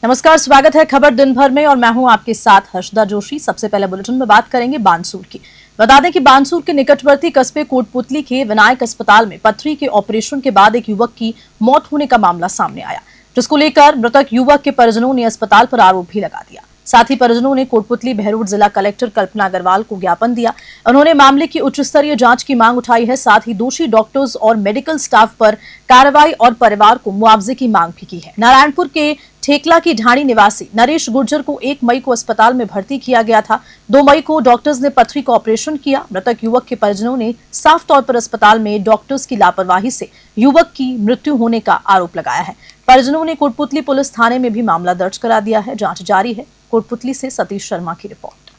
नमस्कार, स्वागत है खबर दिन भर में और मैं हूं आपके साथ हर्षदा जोशी। सबसे पहले बुलेटिन में बात करेंगे बानसूर की। बता दें कि बानसूर के निकटवर्ती कस्बे कोटपुतली के विनायक अस्पताल में पथरी के ऑपरेशन के बाद एक युवक की मौत होने का मामला सामने आया, जिसको लेकर मृतक युवक के परिजनों ने अस्पताल पर आरोप भी लगा दिया। साथ ही परिजनों ने कोटपुतली बहरोड जिला कलेक्टर कल्पना अग्रवाल को ज्ञापन दिया। उन्होंने मामले की उच्च स्तरीय जांच की मांग उठाई है। साथ ही दोषी डॉक्टर्स और मेडिकल स्टाफ पर कार्रवाई और परिवार को मुआवजे की मांग भी की है। नारायणपुर के ठेकला की ढाणी निवासी नरेश गुर्जर को 1 मई को अस्पताल में भर्ती किया गया था। 2 मई को डॉक्टर्स ने पथरी का ऑपरेशन किया। मृतक युवक के परिजनों ने साफ तौर पर अस्पताल में डॉक्टर्स की लापरवाही से युवक की मृत्यु होने का आरोप लगाया है। परिजनों ने कोटपुतली पुलिस थाने में भी मामला दर्ज करा दिया है। जांच जारी है। कोटपुतली से सतीश शर्मा की रिपोर्ट।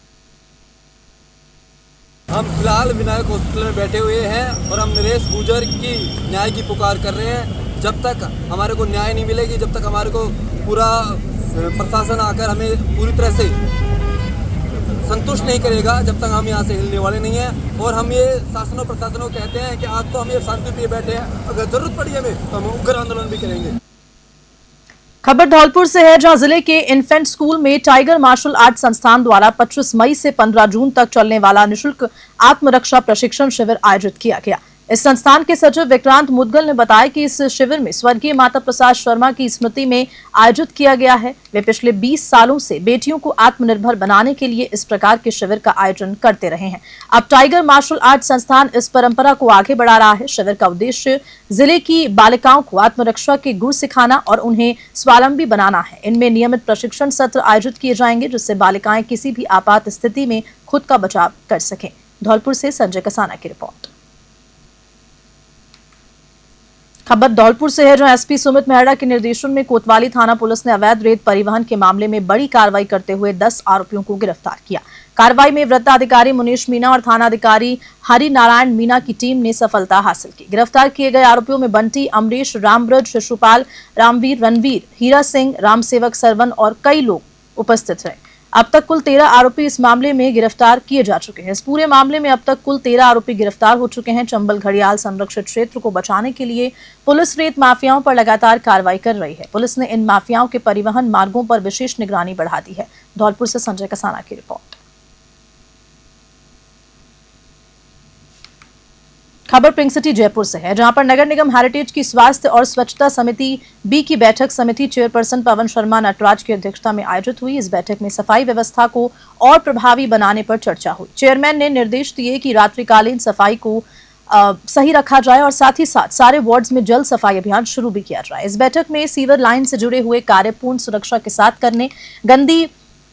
हम फिलहाल विनायक हॉस्पिटल में बैठे हुए हैं और हम नरेश गुर्जर की न्याय की पुकार कर रहे हैं। जब तक हमारे को न्याय नहीं मिलेगी, जब तक हमारे को पूरा प्रशासन आकर हमें पूरी तरह से संतुष्ट नहीं करेगा, जब तक हम यहाँ से हिलने वाले नहीं हैं। और हम ये शासन और प्रशासन को कहते हैं कि आज तो हम ये शांति प्रिय बैठे हैं, अगर जरूरत पड़ी हमें तो हम उग्र आंदोलन भी करेंगे। खबर धौलपुर से है, जहां जिले के इन्फेंट स्कूल में टाइगर मार्शल आर्ट संस्थान द्वारा 25 मई से 15 जून तक चलने वाला निःशुल्क आत्मरक्षा प्रशिक्षण शिविर आयोजित किया गया। इस संस्थान के सचिव विक्रांत मुदगल ने बताया कि इस शिविर में स्वर्गीय माता प्रसाद शर्मा की स्मृति में आयोजित किया गया है। वे पिछले 20 सालों से बेटियों को आत्मनिर्भर बनाने के लिए इस प्रकार के शिविर का आयोजन करते रहे हैं। अब टाइगर मार्शल आर्ट संस्थान इस परंपरा को आगे बढ़ा रहा है। शिविर का उद्देश्य जिले की बालिकाओं को आत्मरक्षा के गुर सिखाना और उन्हें स्वावलंबी बनाना है। इनमें नियमित प्रशिक्षण सत्र आयोजित किए जाएंगे, जिससे बालिकाएं किसी भी आपात स्थिति में खुद का बचाव कर सकें। धौलपुर से संजय कसाना की रिपोर्ट। खबर धौलपुर से है, जहां एसपी सुमित मेहरा के निर्देशन में कोतवाली थाना पुलिस ने अवैध रेत परिवहन के मामले में बड़ी कार्रवाई करते हुए 10 आरोपियों को गिरफ्तार किया। कार्रवाई में वृत्ताधिकारी मुनीश मीना और थानाधिकारी हरि नारायण मीना की टीम ने सफलता हासिल की। गिरफ्तार किए गए आरोपियों में बंटी, अमरीश, रामब्रज, शिशुपाल, रामवीर, रणवीर, हीरा सिंह, रामसेवक, सरवन और कई लोग उपस्थित रहे। अब तक कुल 13 आरोपी इस मामले में गिरफ्तार किए जा चुके हैं। इस पूरे मामले में अब तक कुल 13 आरोपी गिरफ्तार हो चुके हैं। चंबल घड़ियाल संरक्षित क्षेत्र को बचाने के लिए पुलिस रेत माफियाओं पर लगातार कार्रवाई कर रही है। पुलिस ने इन माफियाओं के परिवहन मार्गों पर विशेष निगरानी बढ़ा दी है। धौलपुर से संजय कसाना की रिपोर्ट। खबर पिंक सिटी जयपुर से है, जहां पर नगर निगम हेरिटेज की स्वास्थ्य और स्वच्छता समिति बी की बैठक समिति चेयरपर्सन पवन शर्मा नटराज की अध्यक्षता में आयोजित हुई। इस बैठक में सफाई व्यवस्था को और प्रभावी बनाने पर चर्चा हुई। चेयरमैन ने निर्देश दिए कि रात्रिकालीन सफाई को सही रखा जाए और साथ ही साथ सारे वार्ड्स में जल सफाई अभियान शुरू भी किया जाए। इस बैठक में सीवर लाइन से जुड़े हुए कार्य पूर्ण सुरक्षा के साथ करने, गंदी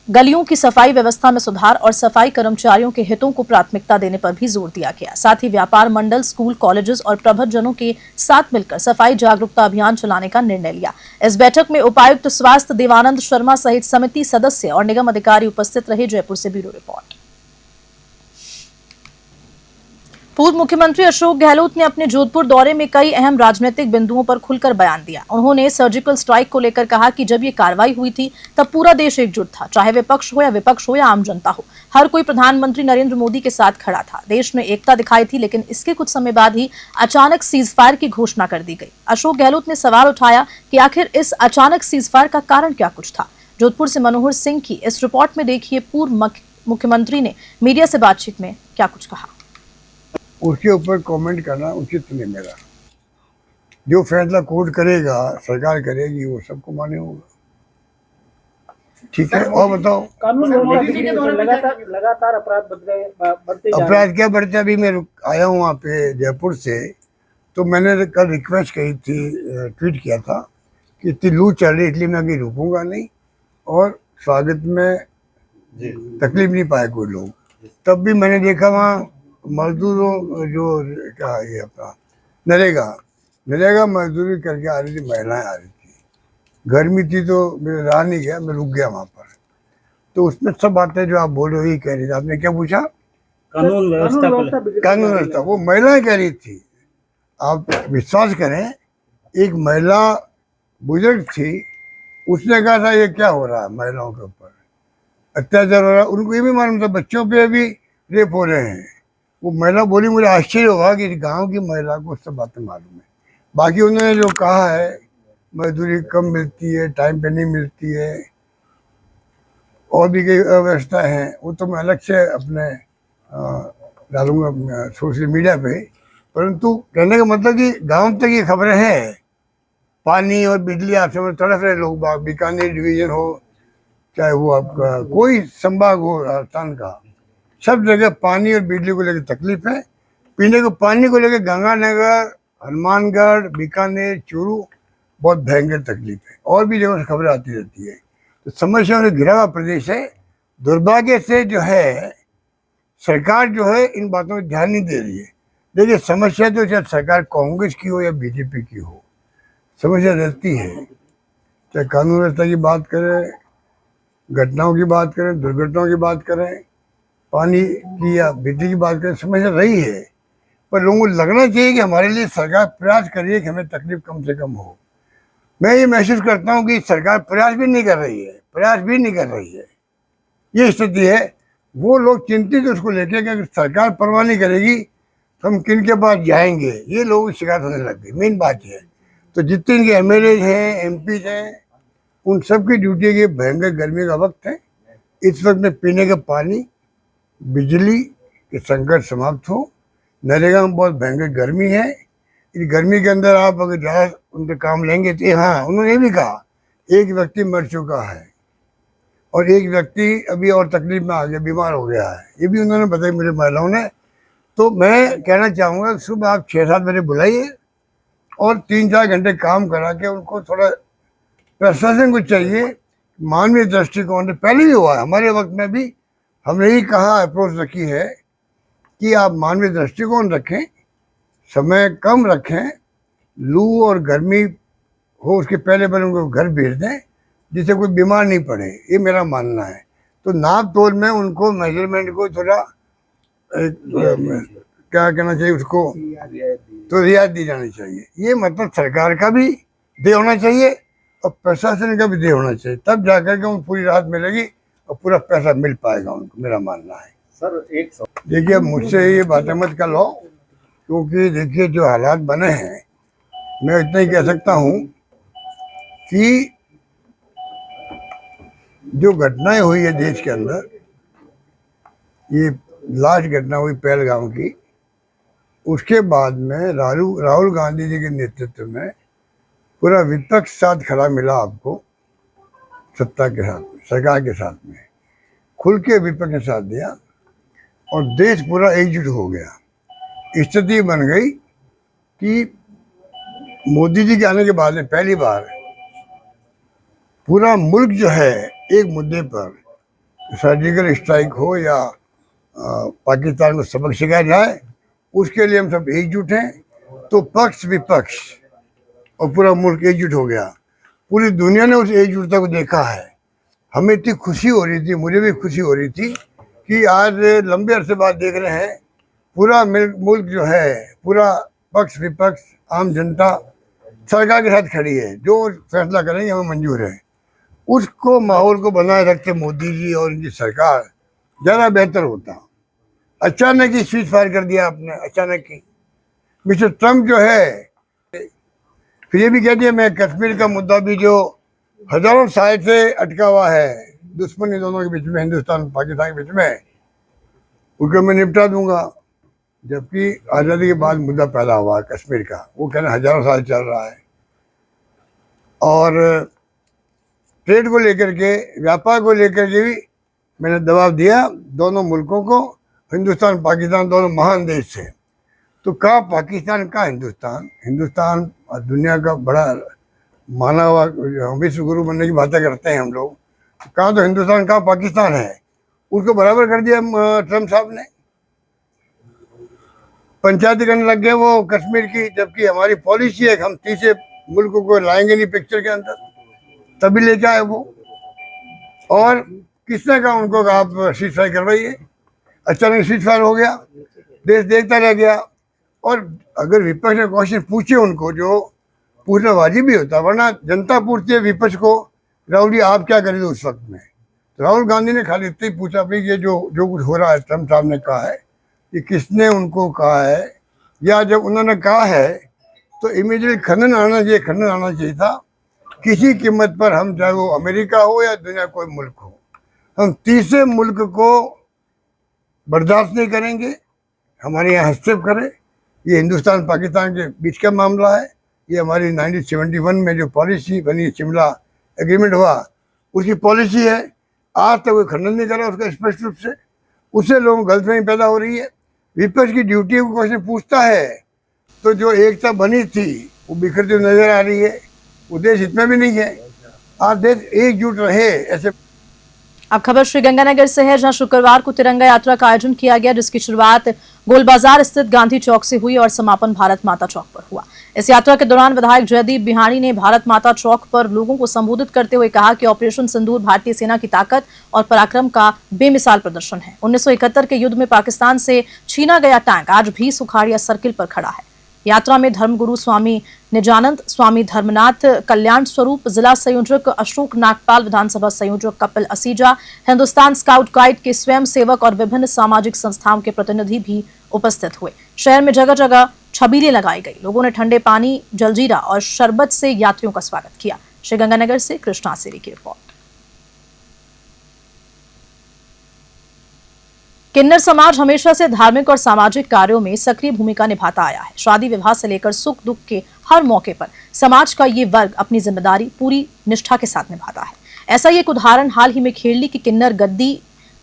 गलियों की सफाई व्यवस्था में सुधार और सफाई कर्मचारियों के हितों को प्राथमिकता देने पर भी जोर दिया गया। साथ ही व्यापार मंडल, स्कूल, कॉलेजेस और प्रबंधजनों के साथ मिलकर सफाई जागरूकता अभियान चलाने का निर्णय लिया। इस बैठक में उपायुक्त स्वास्थ्य देवानंद शर्मा सहित समिति सदस्य और निगम अधिकारी उपस्थित रहे। जयपुर से ब्यूरो रिपोर्ट। पूर्व मुख्यमंत्री अशोक गहलोत ने अपने जोधपुर दौरे में कई अहम राजनीतिक बिंदुओं पर खुलकर बयान दिया। उन्होंने सर्जिकल स्ट्राइक को लेकर कहा कि जब ये कार्रवाई हुई थी तब पूरा देश एकजुट था, चाहे विपक्ष हो या विपक्ष हो या आम जनता हो। हर कोई प्रधानमंत्री नरेंद्र मोदी के साथ खड़ा था। देश ने एकता दिखाई थी, लेकिन इसके कुछ समय बाद ही अचानक सीजफायर की घोषणा कर दी गई। अशोक गहलोत ने सवाल उठाया कि आखिर इस अचानक सीजफायर का कारण क्या कुछ था। जोधपुर से मनोहर सिंह की इस रिपोर्ट में देखिए पूर्व मुख्यमंत्री ने मीडिया से बातचीत में क्या कुछ कहा। उसके ऊपर कमेंट करना उचित नहीं मेरा। जो फैसला कोर्ट करेगा, सरकार करेगी, वो सबको मान्य होगा। ठीक है। और बताओ, कानून लगातार अपराध बढ़ते क्या बढ़ते? अभी मैं आया हूँ वहाँ पे जयपुर से, तो मैंने कल रिक्वेस्ट की थी, ट्वीट किया था कि इतनी लू चल रही इसलिए मैं अभी रुकूंगा नहीं और स्वागत में तकलीफ नहीं पाए कोई लोग। तब भी मैंने देखा वहाँ मजदूरों जो क्या ये अपना नरेगा मजदूरी करके आ रही थी, महिलाएं आ रही थी। गर्मी थी तो मैं रहा नहीं गया, मैं रुक गया वहाँ पर। तो उसमें सब बातें जो आप बोल रहे हो, कह रही थी। आपने क्या पूछा? कानून व्यवस्था वो महिलाएं कह रही थी। आप विश्वास करें, एक महिला बुजुर्ग थी, उसने कहा था ये क्या हो रहा है, महिलाओं के ऊपर अत्याचार हो रहा है। उनको ये भी मालूम था बच्चों पे भी रेप हो रहे हैं। वो महिला बोली, मुझे आश्चर्य होगा कि गांव की महिला को सब बातें मालूम है। बाकी उन्होंने जो कहा है मजदूरी कम मिलती है, टाइम पे नहीं मिलती है, और भी कई अव्यवस्था हैं, वो तो मैं अलग से अपने डालूंगा सोशल मीडिया पे। परंतु कहने का मतलब कि गांव तक ये खबरें हैं। पानी और बिजली आपसे में तड़फ रहे लोग बाग, बीकानेर डिवीजन हो, चाहे वो आपका कोई संभाग हो राजस्थान का, सब जगह पानी और बिजली को लेकर तकलीफ है। पीने को पानी को लेकर गंगानगर, हनुमानगढ़, बीकानेर, चूरू बहुत भयंकर तकलीफ है, और भी जगह से खबरें आती रहती है। तो समस्याओं से घिरा हुआ प्रदेश है। दुर्भाग्य से जो है सरकार जो है इन बातों पर ध्यान नहीं दे रही है। देखिए, समस्या तो चाहे सरकार कांग्रेस की हो या बीजेपी की हो, समस्या रहती है। चाहे कानून व्यवस्था की बात करें, घटनाओं की बात करें, दुर्घटनाओं की बात करें, पानी की या बिजली की बात करें, समस्या रही है। पर लोगों को लगना चाहिए कि हमारे लिए सरकार प्रयास कर रही है कि हमें तकलीफ कम से कम हो। मैं ये महसूस करता हूँ कि सरकार प्रयास भी नहीं कर रही है, प्रयास भी नहीं कर रही है। ये स्थिति है। वो लोग चिंतित उसको लेके कि अगर सरकार परवाह नहीं करेगी तो हम किन के पास जाएंगे, ये लोगों की शिकायत होने लग गई। मेन बात है तो जितने इनके एमएलए हैं, एमपी हैं, उन सब की ड्यूटी है कि भयंकर गर्मी का वक्त है, इस वक्त में पीने का पानी, बिजली के संकट समाप्त हो। नरेगा में बहुत भयंकर गर्मी है। इस गर्मी के अंदर आप अगर ज़्यादा उनके काम लेंगे तो हाँ, उन्होंने ये भी कहा एक व्यक्ति मर चुका है और एक व्यक्ति अभी और तकलीफ में आ गया, बीमार हो गया है, ये भी उन्होंने बताया मेरे महिलाओं ने। तो मैं कहना चाहूँगा सुबह आप 6-7 बजे बुलाइए और 3-4 घंटे काम करा के उनको थोड़ा, प्रशासन को चाहिए मानवीय दृष्टिकोण से, पहले भी हुआ है हमारे वक्त में भी, हमने ही कहा, अप्रोच रखी है कि आप मानवीय दृष्टिकोण रखें, समय कम रखें, लू और गर्मी हो उसके पहले उनको घर भेज दें जिससे कोई बीमार नहीं पड़े, ये मेरा मानना है। तो नाप तोल में उनको मेजरमेंट को थोड़ा क्या कहना चाहिए उसको, तो रियायत दी जानी चाहिए। ये मतलब सरकार का भी दे होना चाहिए और प्रशासन का भी दे होना चाहिए, तब जाकर के उनको पूरी राहत मिलेगी और पूरा पैसा मिल पाएगा उनको, मेरा मानना है। सर एक देखिए, मुझसे ये बातें मत कर लो, क्योंकि देखिए जो हालात बने हैं, मैं इतना ही कह सकता हूँ कि जो घटनाएं हुई है देश के अंदर, ये लास्ट घटना हुई पहलगाम की, उसके बाद में राहुल गांधी जी के नेतृत्व में पूरा विपक्ष साथ खड़ा मिला आपको, सत्ता के साथ में, सरकार के साथ में खुल के विपक्ष ने साथ दिया और देश पूरा एकजुट हो गया। स्थिति बन गई कि मोदी जी के आने के बाद में पहली बार पूरा मुल्क जो है एक मुद्दे पर, सर्जिकल स्ट्राइक हो या पाकिस्तान को सबक सिखाया जाए, उसके लिए हम सब एकजुट हैं। तो पक्ष विपक्ष और पूरा मुल्क एकजुट हो गया। पूरी दुनिया ने उस एकजुटता को देखा है। हमें इतनी खुशी हो रही थी, मुझे भी खुशी हो रही थी कि आज लंबे अरसे बाद देख रहे हैं पूरा मुल्क जो है, पूरा पक्ष विपक्ष, आम जनता सरकार के साथ खड़ी है, जो फैसला करेंगे हमें मंजूर है। उसको माहौल को बनाए रखते मोदी जी और इनकी सरकार, ज़्यादा बेहतर होता। अचानक ही स्विच फायर कर दिया आपने, अचानक ही। मिस्टर ट्रम्प जो है फिर ये भी कह दिया मैं कश्मीर का मुद्दा भी जो हजारों साल से अटका हुआ है, दुश्मनी दोनों के बीच में, हिंदुस्तान पाकिस्तान के बीच में, उसको मैं निपटा दूंगा। जबकि आज़ादी के बाद मुद्दा पैदा हुआ है कश्मीर का, वो कहना हजारों साल चल रहा है। और ट्रेड को लेकर के, व्यापार को लेकर के भी मैंने दबाव दिया दोनों मुल्कों को, हिंदुस्तान पाकिस्तान दोनों महान देश थे। तो कहाँ पाकिस्तान, कहाँ हिंदुस्तान? हिंदुस्तान दुनिया का बड़ा माना हुआ विश्व गुरु बनने की बातें करते हैं हम लोग, कहाँ तो हिंदुस्तान, कहाँ पाकिस्तान है। उसको बराबर कर दिया ट्रम्प साहब ने। पंचायती करने लग गए वो कश्मीर की, जबकि हमारी पॉलिसी है कि हम तीसरे मुल्कों को लाएंगे नहीं पिक्चर के अंदर, तभी लेके आए वो। और किसने कहा उनको कि आप सीज फायर करवाइए? अचानक सीज फायर हो गया, देश देखता रह गया। और अगर विपक्ष ने क्वेश्चन पूछे उनको, जो पूछना वाजिब भी होता, वरना जनता पूछती है विपक्ष को, राहुल जी आप क्या करेंगे उस वक्त में? तो राहुल गांधी ने खाली इतना ही पूछा, भाई ये जो कुछ हो रहा है, ट्रम्प साहब ने कहा है, कि किसने उनको कहा है, या जब उन्होंने कहा है तो इमीडिएट खंडन आना चाहिए था किसी कीमत पर हम, चाहे वो अमेरिका हो या दुनिया कोई मुल्क हो, हम तीसरे मुल्क को बर्दाश्त नहीं करेंगे हमारे यहाँ हस्तक्षेप करे। ये हिंदुस्तान पाकिस्तान के बीच का मामला है। ये हमारी 1971 में जो पॉलिसी बनी, शिमला एग्रीमेंट हुआ, उसकी पॉलिसी है। आज तक कोई खंडन नहीं करा उसका स्पष्ट रूप से। उससे लोगों को गलतफहमी पैदा हो रही है। विपक्ष की ड्यूटी को क्वेश्चन पूछता है तो जो एकता बनी थी वो बिखरती हुई नजर आ रही है। वो देश इतना भी नहीं है। आज देश एकजुट रहे ऐसे। अब खबर श्रीगंगानगर से है, जहां शुक्रवार को तिरंगा यात्रा का आयोजन किया गया, जिसकी शुरुआत गोल बाजार स्थित गांधी चौक से हुई और समापन भारत माता चौक पर हुआ। इस यात्रा के दौरान विधायक जयदीप बिहाणी ने भारत माता चौक पर लोगों को संबोधित करते हुए कहा कि ऑपरेशन सिंदूर भारतीय सेना की ताकत और पराक्रम का बेमिसाल प्रदर्शन है। 1971 के युद्ध में पाकिस्तान से छीना गया टैंक आज भी सुखाड़िया सर्किल पर खड़ा है। यात्रा में धर्मगुरु स्वामी निजानंद, स्वामी धर्मनाथ कल्याण स्वरूप, जिला संयोजक अशोक नागपाल, विधानसभा संयोजक कपिल असीजा, हिंदुस्तान स्काउट गाइड के स्वयं सेवक और विभिन्न सामाजिक संस्थाओं के प्रतिनिधि भी उपस्थित हुए। शहर में जगह जगह छबीलें लगाई गई। लोगों ने ठंडे पानी, जलजीरा और शरबत से यात्रियों का स्वागत किया। श्रीगंगानगर से कृष्णा सेरी की रिपोर्ट। किन्नर समाज हमेशा से धार्मिक और सामाजिक कार्यों में सक्रिय भूमिका निभाता आया है। शादी विवाह से लेकर सुख दुख के हर मौके पर समाज का ये वर्ग अपनी जिम्मेदारी पूरी निष्ठा के साथ निभाता है। ऐसा ही एक उदाहरण हाल ही में खेड़ली की किन्नर गद्दी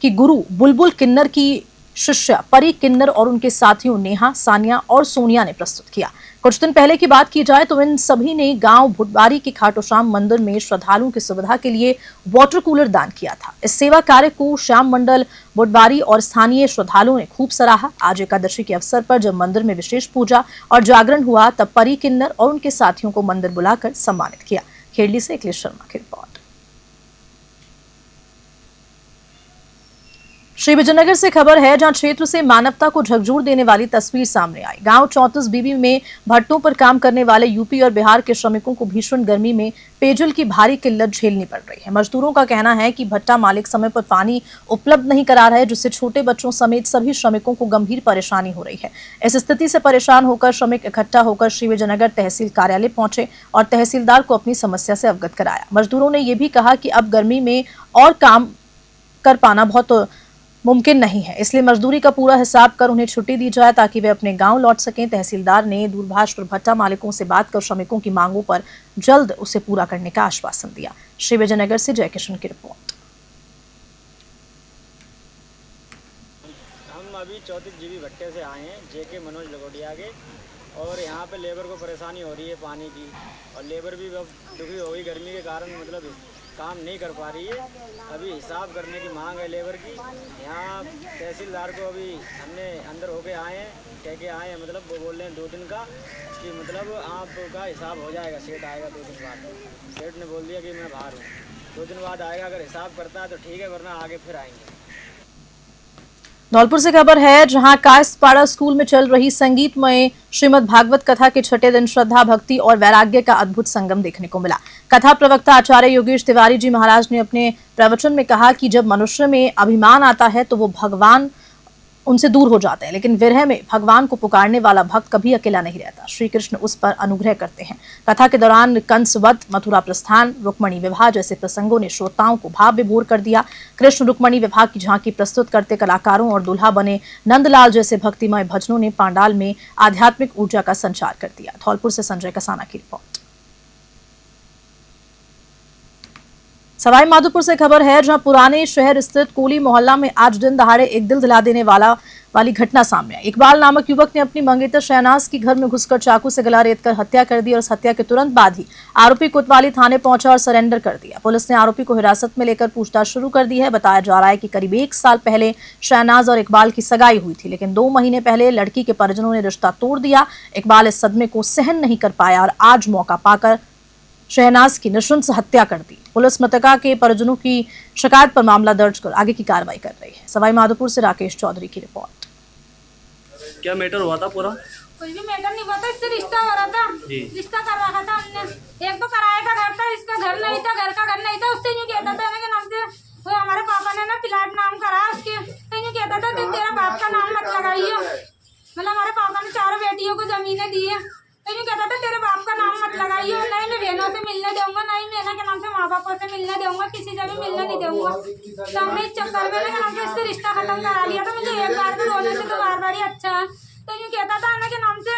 की गुरु बुलबुल किन्नर की शिष्य परी किन्नर और उनके साथियों नेहा, सानिया और सोनिया ने प्रस्तुत किया। कुछ दिन पहले की बात की जाए तो इन सभी ने गांव भुटबारी के खाटू श्याम मंदिर में श्रद्धालुओं की सुविधा के लिए वाटर कूलर दान किया था। इस सेवा कार्य को श्याम मंडल भुटबारी और स्थानीय श्रद्धालुओं ने खूब सराहा। आज एकादशी के अवसर पर जब मंदिर में विशेष पूजा और जागरण हुआ तब परी किन्नर और उनके साथियों को मंदिर बुलाकर सम्मानित किया। खेड़ली से अखिलेश शर्मा की रिपोर्ट। श्री विजयनगर से खबर है, जहां क्षेत्र से मानवता को झकझोर देने वाली तस्वीर सामने आई। गांव 34 बीबी में भट्टों पर काम करने वाले यूपी और बिहार के श्रमिकों को भीषण गर्मी में पेयजल की भारी किल्लत झेलनी पड़ रही है। मजदूरों का कहना है कि भट्टा मालिक समय पर पानी उपलब्ध नहीं करा रहा है, जिससे छोटे बच्चों समेत सभी श्रमिकों को गंभीर परेशानी हो रही है। इस स्थिति से परेशान होकर श्रमिक इकट्ठा होकर श्री विजयनगर तहसील कार्यालय पहुंचे और तहसीलदार को अपनी समस्या से अवगत कराया। मजदूरों ने यह भी कहा कि अब गर्मी में और काम कर पाना बहुत मुमकिन नहीं है, इसलिए मजदूरी का पूरा हिसाब कर उन्हें छुट्टी दी जाए ताकि वे अपने गांव लौट सकें। तहसीलदार ने दूरभाष पर भट्टा मालिकों से बात कर श्रमिकों की मांगों पर जल्द उसे पूरा करने का आश्वासन दिया। श्री विजयनगर से जयकिशन की रिपोर्ट। हम अभी 34 जीबी भट्टे से आए हैं, जेके मनोज लगोटिया के, और यहाँ पे लेबर को परेशानी हो रही है पानी की, और लेबर भी दुखी हो गई गर्मी के कारण, मतलब काम नहीं कर पा रही है। अभी हिसाब करने की मांग है लेबर की। यहाँ तहसीलदार को अभी हमने अंदर होके आए हैं, कह के आए हैं, मतलब वो बोल रहे हैं 2 दिन का कि मतलब आपका हिसाब हो जाएगा, सेठ आएगा 2 दिन बाद। सेठ ने बोल दिया कि मैं बाहर हूँ, 2 दिन बाद आएगा, अगर हिसाब करता है तो ठीक है, वरना आगे फिर आएंगे। धौलपुर से खबर है, जहां कायस्थपाड़ा स्कूल में चल रही संगीतमय श्रीमद् भागवत कथा के छठे दिन श्रद्धा, भक्ति और वैराग्य का अद्भुत संगम देखने को मिला। कथा प्रवक्ता आचार्य योगेश तिवारी जी महाराज ने अपने प्रवचन में कहा कि जब मनुष्य में अभिमान आता है तो वो भगवान उनसे दूर हो जाते हैं, लेकिन विरह में भगवान को पुकारने वाला भक्त कभी अकेला नहीं रहता। श्री कृष्ण उस पर अनुग्रह करते हैं। कथा के दौरान कंसवध, मथुरा प्रस्थान, रुक्मणी विवाह जैसे प्रसंगों ने श्रोताओं को भाव विभोर कर दिया। कृष्ण रुक्मणी विवाह की झांकी प्रस्तुत करते कलाकारों और दूल्हा बने नंदलाल जैसे भक्तिमय भजनों ने पांडाल में आध्यात्मिक ऊर्जा का संचार कर दिया। धौलपुर से संजय कसाना की रिपोर्ट। सवाई माधोपुर से खबर है, जहां पुराने शहर स्थित कोली मोहल्ला में आज दिन दहाड़े एक दिल दिला देने वाली घटना सामने आई। इकबाल नामक युवक ने अपनी मंगेतर शहनाज की घर में घुसकर चाकू से गला रेतकर हत्या कर दी और इस हत्या के तुरंत बाद ही आरोपी कोतवाली थाने पहुंचा और सरेंडर कर दिया। पुलिस ने आरोपी को हिरासत में लेकर पूछताछ शुरू कर दी है। बताया जा रहा है कि करीब 1 साल पहले शहनाज और इकबाल की सगाई हुई थी, लेकिन 2 महीने पहले लड़की के परिजनों ने रिश्ता तोड़ दिया। इकबाल इस सदमे को सहन नहीं कर पाया और आज मौका पाकर शहनाज की नृशंस हत्या कर दी। पुलिस मृतका के परिजनों की शिकायत पर मामला दर्ज कर आगे की कार्रवाई कर रही है। सवाई माधोपुर से राकेश चौधरी की रिपोर्ट। क्या मैटर हुआ था पूरा? कुछ भी मैटर नहीं हुआ था, इससे रिश्ता हो रहा था, रिश्ता कर रखा था हमने। एक तो किराए का घर था, इसका घर नहीं था, घर का घर नहीं था। उससे यूँ कहता था कि नाम से वो हमारे पापा ने ना प्लाट नाम करा उसके, तो यूँ कहता था तुम तेरा बाप का नाम मत लगाइयो। मतलब हमारे पापा ने 4 बेटियों को जमीनें दी है, तो यूँ कहता था तेरे बाप का नाम मत मत लगाइए और नहीं मैं बहनों से मिलने दूंगा, नहीं मैं के नाम से माँ बापों से मिलने दूंगा, किसी से भी मिलने नहीं दूंगा। तो हमने इस चक्कर में के नाम से इससे रिश्ता खत्म करा लिया था। मुझे एक बार तो होने से तो बार बार ही अच्छा है, तो यूँ कहता था ना के नाम से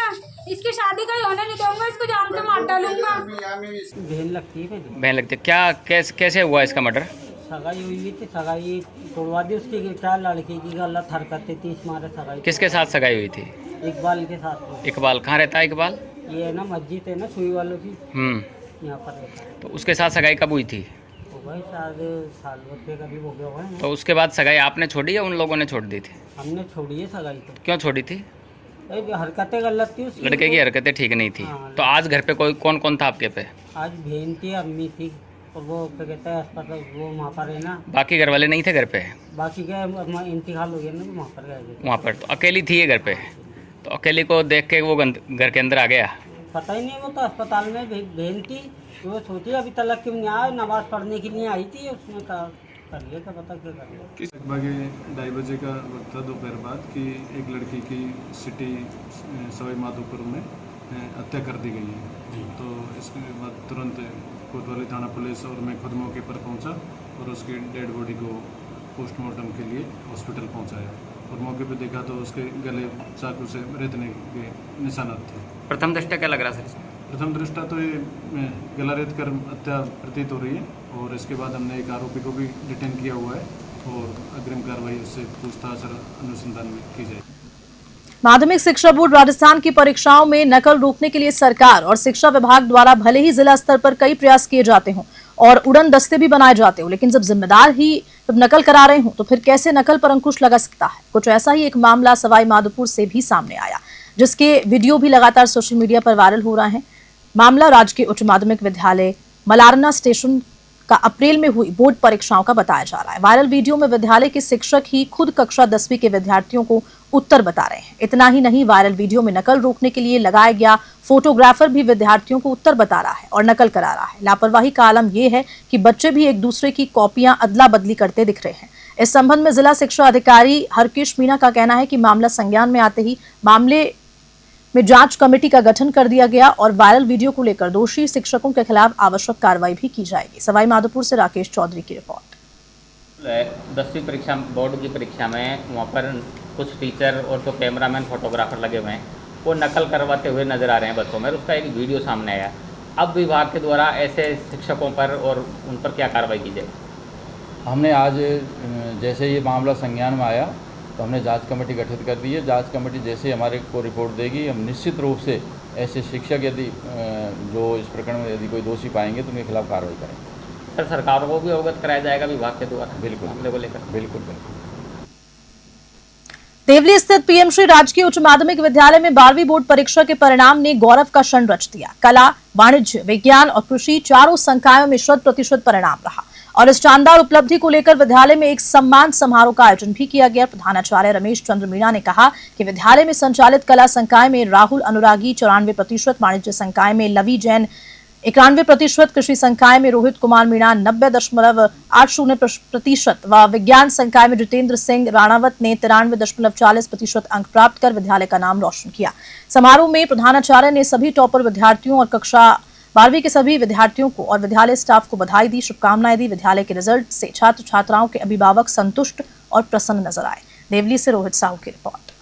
इसकी शादी कहीं होने नहीं दूंगा, इसको जान से मार डालूंगा। बहन लगती है मेरी। बहन लगती है। क्या कैसे हुआ इसका मर्डर? सगाई हुई थी, सगाई तोड़वा दी उसकी। क्या लड़की की गलत हरकतें थी, इस मारे सगाई। किसके साथ सगाई हुई थी? इकबाल के साथ। इकबाल कहाँ रहता है इकबाल? ये है ना मस्जिद है ना सुई वालों की, यहाँ पर रहता है। तो उसके साथ सगाई कब हुई थी? तो भाई शायद साल भर के करीब हो गया हुआ है। तो उसके बाद सगाई आपने छोड़ी या उन लोगों ने छोड़ दी थी? हमने छोड़ी है सगाई। तो क्यों छोड़ी थी? हरकतें गलत थी उसकी। लड़के की हरकतें ठीक नहीं थी। हाँ। तो आज घर पे कोई कौन कौन था आपके पे? आज बहन थी, अम्मी थी, और वो क्या कहते हैं अस्पताल, वो वहाँ पर है ना। बाकी घर वाले नहीं थे घर पे? बाकी क्या इंतकाल हो गया ना, तो वहाँ पर गए। वहाँ पर तो अकेली थी ये घर पे? तो अकेली को देख के वो घर के अंदर आ गया? पता ही नहीं, वो तो अस्पताल में बहन थी, वो सोची अभी तलक क्यों नहीं आया, नमाज पढ़ने के लिए आई थी, उसमें कर लिया, क्या पता क्या कर लिया। लगभग 2:30 बजे का वक्त था दोपहर बाद कि एक लड़की की सिटी सवाई माधोपुर में हत्या कर दी गई है। तो इसके बाद तुरंत कोतवाली थाना पुलिस और मैं खुद मौके पर पहुंचा और उसकी डेड बॉडी को पोस्टमार्टम के लिए हॉस्पिटल पहुंचाया और मौके पर देखा तो उसके गले चाकू से रेतने के निशानात थे। प्रथम दृष्टया क्या लग रहा सर? प्रथम दृष्टया तो ये गला रेत कर हत्या प्रतीत हो रही है और इसके बाद हमने एक आरोपी को भी डिटेन किया हुआ है और अग्रिम कार्रवाई उससे पूछताछ और अनुसंधान में की जाएगी। माध्यमिक शिक्षा बोर्ड राजस्थान की परीक्षाओं में नकल रोकने के लिए सरकार और शिक्षा विभाग द्वारा भले ही जिला स्तर पर कई प्रयास किए जाते हों और उड़न दस्ते भी बनाए जाते हो, लेकिन जब जिम्मेदार ही जब नकल करा रहे हों तो फिर कैसे नकल पर अंकुश लगा सकता है? कुछ ऐसा ही एक मामला सवाई माधोपुर से भी सामने आया, जिसके वीडियो भी लगातार सोशल मीडिया पर वायरल हो रहा है। मामला राजकीय उच्च माध्यमिक विद्यालय मलारना स्टेशन का अप्रैल में हुई बोर्ड परीक्षाओं का बताया जा रहा है। वायरल वीडियो में विद्यालय के शिक्षक ही खुद कक्षा 10वीं के विद्यार्थियों को उत्तर बता रहे हैं। इतना ही नहीं, वायरल वीडियो में नकल रोकने के लिए लगाया गया फोटोग्राफर भी विद्यार्थियों को उत्तर बता रहा है और नकल करा रहा है। लापरवाही का आलम यह है कि बच्चे भी एक दूसरे की कॉपियां अदला बदली करते दिख रहे हैं। इस संबंध में जिला शिक्षा अधिकारी हरकेश मीणा का कहना है कि मामला संज्ञान में आते ही मामले में जांच कमेटी का गठन कर दिया गया और वायरल वीडियो को लेकर दोषी शिक्षकों के खिलाफ आवश्यक कार्रवाई भी की जाएगी। सवाई माधोपुर से राकेश चौधरी की रिपोर्ट। 10वीं परीक्षा बोर्ड की परीक्षा में वहाँ पर कुछ टीचर और जो कैमरामैन फोटोग्राफर लगे हुए हैं वो नकल करवाते हुए नजर आ रहे हैं बच्चों में। उसका एक वीडियो सामने आया। अब विभाग के द्वारा ऐसे शिक्षकों पर और उन पर क्या कार्रवाई की जाएगी? हमने आज जैसे ये मामला संज्ञान में आया तो हमने जांच कमेटी गठित कर दी है। जांच कमेटी जैसे हमारे को रिपोर्ट देगी, हम निश्चित रूप से ऐसे शिक्षक यदि जो इस प्रकरण में यदि कोई दोषी पाएंगे तो उनके खिलाफ कार्रवाई करेंगे। सर, सरकार को भी अवगत कराया जाएगा विभाग के द्वारा बिल्कुल मामले को लेकर? बिल्कुल। देवली स्थित पीएम श्री राजकीय उच्च माध्यमिक विद्यालय में 12वीं बोर्ड परीक्षा के परिणाम ने गौरव का क्षण रच दिया। कला, वाणिज्य, विज्ञान और कृषि चारों संकायों में 100% परिणाम रहा और इस शानदार उपलब्धि को लेकर विद्यालय में एक सम्मान समारोह का आयोजन भी किया गया। प्रधानाचार्य रमेश चंद्र मीणा ने कहा कि विद्यालय में संचालित कला संकाय में राहुल अनुरागी 94%, वाणिज्य संकाय में लवी जैन 91%, कृषि संकाय में रोहित कुमार मीणा 90.80% व विज्ञान संकाय में जितेंद्र सिंह राणावत ने 93.40% अंक प्राप्त कर विद्यालय का नाम रोशन किया। समारोह में प्रधानाचार्य ने सभी टॉपर विद्यार्थियों और कक्षा 12वीं के सभी विद्यार्थियों को और विद्यालय स्टाफ को बधाई दी, शुभकामनाएं दी। विद्यालय के रिजल्ट से छात्र छात्राओं के अभिभावक संतुष्ट और प्रसन्न नजर आए। देवली से रोहित साहू की रिपोर्ट।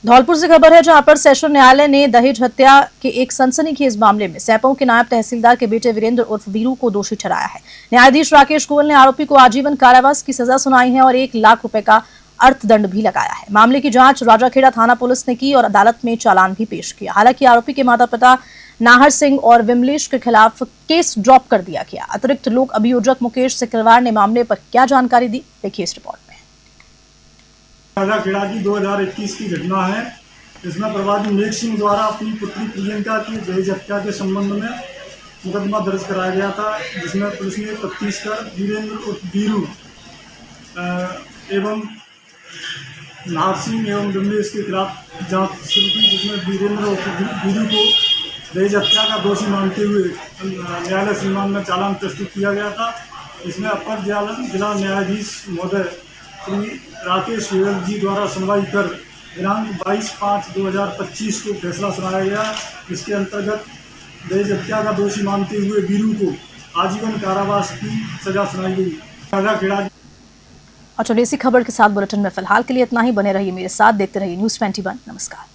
धौलपुर से खबर है, जहां पर सेशन न्यायालय ने दहेज हत्या के एक सनसनीखेज मामले में सैपऊ के नायब तहसीलदार के बेटे वीरेंद्र उर्फ वीरू को दोषी ठहराया है। न्यायाधीश राकेश गोयल ने आरोपी को आजीवन कारावास की सजा सुनाई है और 1 लाख रुपए का अर्थदंड भी लगाया है। मामले की जांच राजाखेड़ा थाना पुलिस ने की और अदालत में चालान भी पेश किया। हालांकि आरोपी के माता पिता नाहर सिंह और विमलेश के खिलाफ केस ड्रॉप कर दिया गया। अतिरिक्त लोक अभियोजक मुकेश सिकरवार ने मामले पर क्या जानकारी दी, देखिए इस रिपोर्ट में। राजाखेड़ा की 2021 की घटना है। इसमें प्रवादी नेक सिंह द्वारा अपनी पुत्री प्रियंका की दहेज हत्या के संबंध में मुकदमा दर्ज कराया गया था, जिसमें पुलिस ने तफ्तीश कर वीरेंद्र उर्फ वीरू एवं नाहर सिंह एवं विमलेश के खिलाफ जांच शुरू की, जिसमें वीरेंद्र उर्फ वीरू को दहेज हत्या का दोषी मानते हुए न्यायालय सम्मान में चालान प्रस्तुत किया गया था। इसमें अपर जिला न्यायाधीश महोदय श्री राकेश गोयल जी द्वारा सुनवाई कर दिनांक 22/5/2025 को फैसला सुनाया गया। इसके अंतर्गत दहेज हत्या का दोषी मानते हुए वीरू को आजीवन कारावास की सजा सुनाई गई। राजा खेड़ा और चलिए इसी खबर के साथ बुलेटिन में फिलहाल के लिए इतना ही। बने रहिए मेरे साथ, देखते रहिए News 21। नमस्कार।